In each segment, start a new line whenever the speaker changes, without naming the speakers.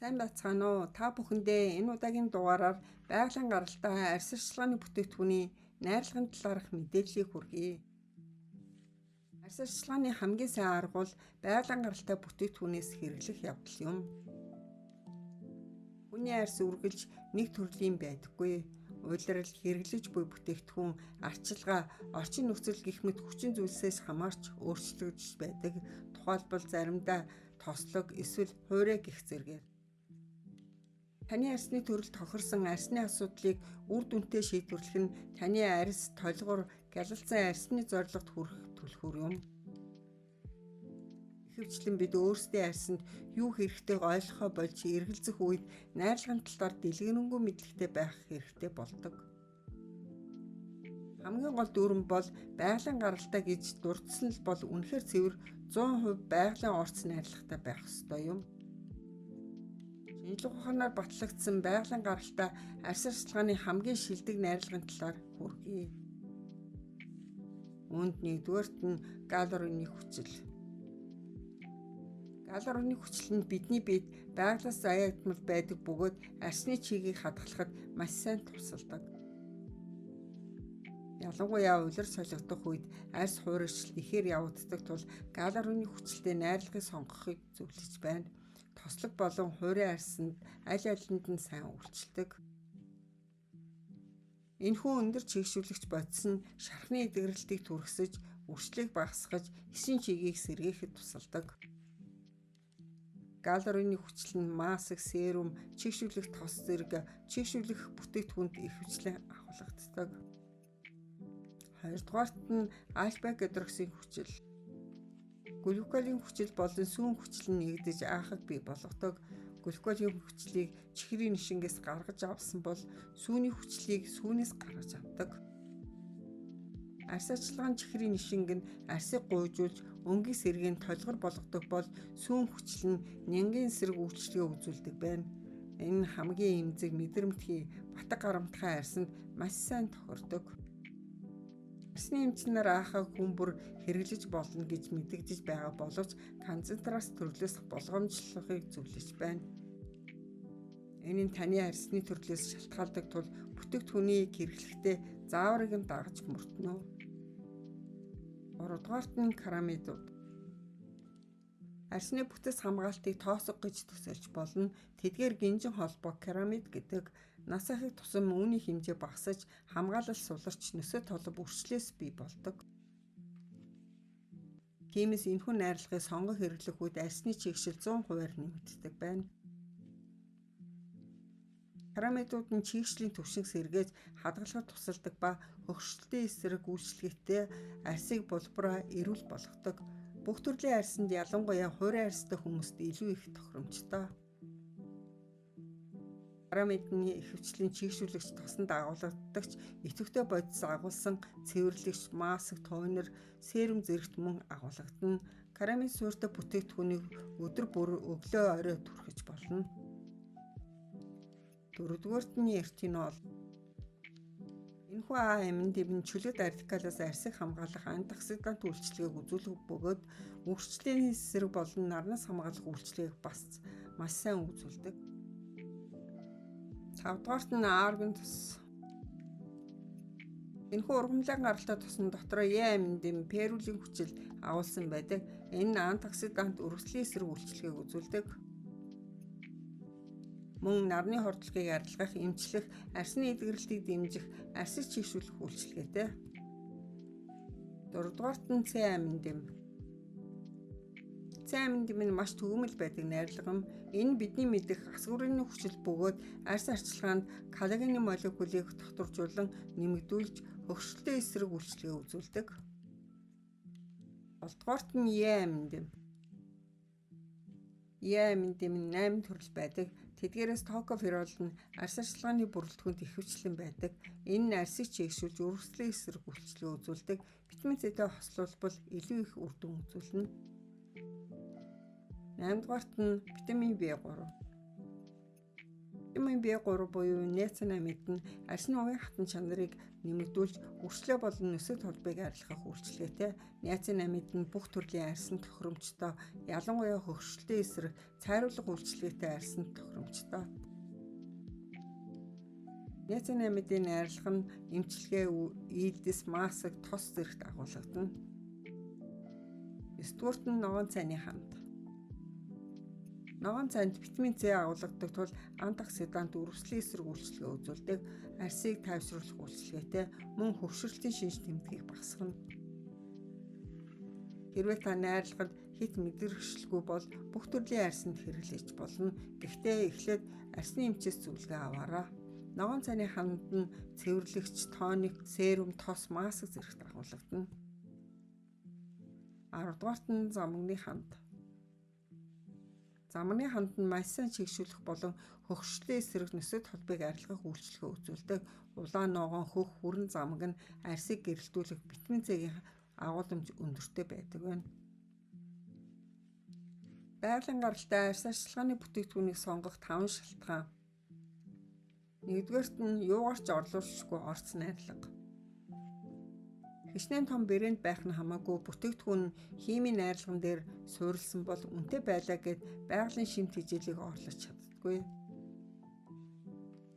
Сайн байцгаана уу? Та бүхэндээ энэ удаагийн дугаараар байгалийн гаралтай арьс арчилгааны бүтээгдэхүүний найрлагын талаарх мэдээллийг хүргэе. Арьс арчилгааны хамгийн сайн арга бол байгалийн гаралтай бүтээгдэхүүнээс хэрэглэх явдал юм. Хүний арьс үргэлж нэг төрлийн байдаггүй. Улирал, хэрэглэж буй бүтээгдэхүүн, арчилгаа, орчин нөхцөл гэх мэт хүчин зүйлсээс хамаарч өөрчлөгдөж байдаг. Тухайлбал заримдаа тослог, эсвэл хуурай гэх зэргээр. Таны арьсны төрөл тохирсон арьсны асуудлыг үр дүнтэй шийдвэрлэх нь таны арьс, толгор, гялалзсан арьсны зорилгод хүрэх түлхүүр юм. Ихэвчлэн бид өөрсдийн арьсанд юу хэрэгтэй ойлгохоо болж эргэлзэх үед найрлагын талаар дэлгэрэнгүй мэдлэгтэй байх хэрэгтэй болдог. Хамгийн гол дүрэн бол байгалийн гаралтай гэж дурдсан л бол үнэхээр цэвэр 100% байгалийн орц найрлагатай байх ёстой юм. Шинжлэх ухаанаар батлагдсан байгалийн гаралтай арьс арчилгааны хамгийн шилдэг найрлагын талаар хүргэе. Үүнд нэгдүгээрт нь галлурины хүчил. Галлурины хүчил нь бидний биед байгалаас заягдмал байдаг бөгөөд арьсны чигийг хадгалахад маш сайн тусалдаг. Ялангуяа улир солигдох үед арьс хуурайшил ихээр явагддаг тул галлурины хүчилтэй найрлагыг сонгохыг зөвлөж байна. Тослог болон хуурай арьсанд аль алинд нь сайн үйлчилдэг. Энэхүү өндөр чийгшүүлэгч бодис нь шархны эдгэрэлтийг түргсэж, үрчлийг багасгаж, эсийн чигийг сэргээхэд тусалдаг. Галлурины хүчил нь маск, серум, чийгшүүлэх тос зэрэг чийгшүүлэх бүтээгдэхүүнд ихэвчлэн агуулгадаг. Хоёрдугаарт нь альфа-гидроксийн хүчил. Глюколийн хүчил болон сүүн хүчил нь нэгдэж аахыг бий болгодог. Глюколийн хүчлийг чихрийн нишингээс гаргаж авсан бол сүүний хүчлийг сүүнээс гаргаж авдаг. Арьс арчилгааны чихрийн нишинг нь арьсыг гуйжуулж өнгийн сэргийг толгор болгодог бол сүүн хүчил нь нянгийн эсрэг үйлчлэгээ үзүүлдэг байна. Энэ нь хамгийн эмзэг, мэдрэмтгий, батг гарамтгай арьсанд маш сайн тохирдог. Арьсны эмчнэр аахаа хүн бүр хэрэглэж болно гэж мэдэгдэж байгаа боловч концентрац төрлөөс болгоомжлохыг зөвлөж байна. Энэ нь таны арьсны төрлөөс шалтгаалдаг тул бүтээгдэхүүнийг хэрэглэхдээ зааврыг нь дагаж мөрдөнө. Гуравдугаарт нь керамидууд. Арьсны бүтэц хамгаалтыг тоосго гэж төсөөлж болно. Тэдгээр гинжин холбоо керамид гэдэг нас ахих тусам үүний хэмжээ багасаж хамгаалал суларч нөсөө толб үрчлээс бий болдог. Тиймээс энэхүү найрлагыг сонгон хэрэглэх үед арьсны чийгшил 100%-аар нэмэгддэг байна. Керамидууд нь чийгшлийн түвшинг сэргээж хадгалахад тусалдаг ба хөгшөлтийн эсрэг үйлчлэгтэй арьсыг булбараа эрүүл болгодог. Бүх төрлийн арьсанд ялангуяа хуурай арьстай хүмүүст илүү их тохиромжтой. Керамидны ихэвчлэн чийгшүүлэгч тосонд агуулгадагч идэвхтэй бодис агуулсан цэвэрлэгч, маск, тонер, серум зэрэгт мөн агуулгадана. Керамид суурьтай бүтээгдэхүүнийг өдөр бүр өглөө орой түрхэж болно. Дөрөвдүгээрт нь ретинол. Энэхүү амин дэм нь чөлөөт радикалаас арьсыг хамгаалах антиоксидант үйлчлэгийг үзүүлэх бөгөөд үрчлэлийн эсрэг болон нарнаас хамгаалах үйлчлэгийг бас маш сайн үзүүлдэг. Тавдугаарт нь аргон тос. Энэхүү ургамлын гаралтай тосны дотроо амин дэм перулийн хүчил агуулсан байдаг. Энэ нь антиоксидант үргэлжлийн эсрэг үйлчлэгийг үзүүлдэг. Мөн нарны хордлогыг арилгах, эмчлэх, арьсны эдгэрэлтийг дэмжих, арьсыг чийгшүүлэх үйлчилгээтэй. Дөрөвдүгээрт нь С амин дэм. С амин дэм нь маш төгөөмөл байдаг найрлага юм. Энэ бидний мэдэх асгүрийн хүчил бөгөөд арьс арчилгаанд коллагены молекулыг докторжуулан нэмэгдүүлж хөгшөлтийн эсрэг үйлчлэгээ үзүүлдэг. Голдугаарт нь Е амин дэм. Е амин дэм нь 8 төрөл байдаг. Тэдгээрээс токоферол нь арьс арчилгааны бүрэлдэхүүнд ихэвчлэн байдаг. Энэ нь арьсыг чийгшүүлж үргэлжлэлийн эсрэг үйлчлэгээ үзүүлдэг. Витамин С-тэй хослуулбал илүү их үр дүн үзүүлнэ. 8-дугаарт нь витамин В3. Юмын B3 буюу ниацинамид нь арсны угийн хатан чанарыг нэмэгдүүлж үрчлээ болон нөсөд холбыг арилгах үйлчилгээтэй. Ниацинамид нь бүх төрлийн арсан тохиромжтой, ялангуяа хөгшөлтийн эсрэг цайруулга үйлчилгээтэй арсан тохиромжтой. Ниацинамидын арилга нь эмчилгээ, ийдис, маск, тос зэрэгт агуулгадана. 9-р нь ногоон цайны ханд. Ногоон цайнд витамин С агуулгадаг тул антиоксидант үргэлжлэлийн эсрэг үйлчлэгээ үзүүлдэг, арсыг тайвшруулах үйлчилгээтэй, мөн хөвшрөлтийн шинж тэмдгийг багасгана. Хэрвээ та найрлаганд хит мэдэрхшилгүй бол бүх төрлийн арсанд хэрэглэж болно. Гэхдээ эхлээд арсны эмчээс зөвлөгөө аваарай. Ногоон цайны ханд нь цэвэрлэгч, тоник, серум, тос, маск зэрэгт агуулгадана. 10-р нь замгны ханд. Замгны ханд нь маш сайн чигшүүлэх болон хөгшлийн эсрэг нөсөд холбыг арилгах үйлчилгээ үзүүлдэг. Улаан ногоон, хөх, хүрэн замг нь арсыг гэрэлтүүлэх витамин С-ийн агууламж өндөртэй байдаг байна. Байгалийн гаралтай арс арчилгааны бүтээгдэхүүнийг сонгох 5 шалтгаан. 1-р нь юугаарч орлуулшгүй орц найрлага. Хичнээн том брэнд байх нь хамаагүй бүтээгдэхүүн нь химийн найрлаган дээр суурилсан бол үнэтэй байлаа гэд байгалийн шимт хижээлийг орлож чаддаггүй.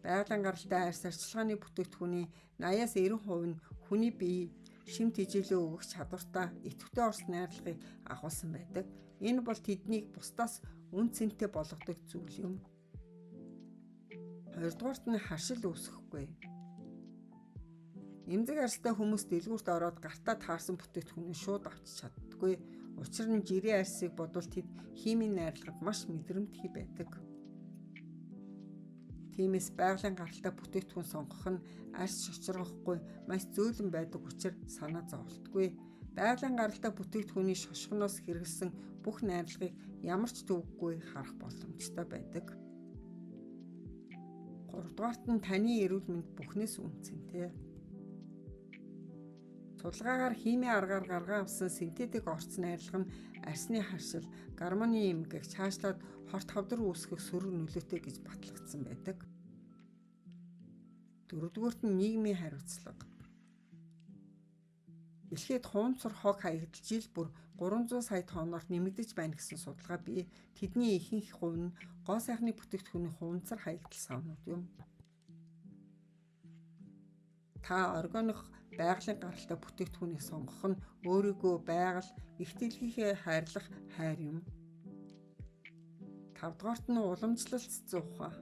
Байгалийн гаралтай арс арчилгааны бүтээгдэхүүний 80-аас 90% нь хүний бие шимт хижээлээ өгөх чадвартай идэвхтэй орц найрлагыг агуулсан байдаг. Энэ бол тэднийг бусдаас үн цэнтэй болгодог зүйл юм. 2-р нь харшил үүсэхгүй. Эмзэг арстай хүмүүс дэлгүүрт ороод гартаа таарсан бүтээгдэхүүнээ шууд авч чаддаггүй. Учир нь жирийн арсыг бодвол тэд химийн найрлагад маш мэдрэмтгий байдаг. Тиймээс байгалийн гаралтай бүтээгдэхүүн сонгох нь арс шочрогохгүй маш зөөлөн байдаг учраас санаа зовлтгүй. Байгалийн гаралтай бүтээгдэхүүний шошгоноос хэрэглэсэн бүх найрлагыг ямар ч төвөггүй харах боломжтой байдаг. 3-р нь таны эрүүл мэнд бүхнээс үнцэнтэй. Судалгаагаар химийн аргаар гаргаа авсан синтетик орц найрлага нь арсны харшил, гормоны эмгэг цаашлаад хорт хавдар үүсгэх сөрөг нөлөөтэй гэж батлагдсан байдаг. 4-р нь нийгмийн хариуцлага. Дэлхийд хуунцар хог хаягдл жил бүр 300 сая тонноор нэмэгдэж байна гэсэн судалгаа бий. Тэдний ихэнх хувь нь гоо сайхны бүтээгдэхүүний хуунцар хаягдл савнууд юм. Та органик байгалийн гаралтай бүтээгдэхүүнийг сонгох нь өөрийгөө байгаль, их дэлхийхээ хайрлах хайр юм. 5-р нь уламжлалт зуухаа.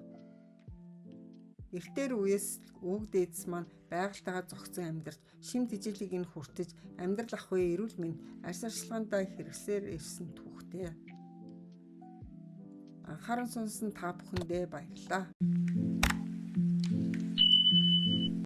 Эртээр үеэс үг дээдэс маань байгальтайгаа зохицон амьдарч, шимт хижээлийг нь хүртэж, амьдрал ах буй эрүүл мэнд арс арчилгаандаа хэрэгсээр ирсэн түүхтэй. Анхааран сонсон та бүхэндээ баярлалаа.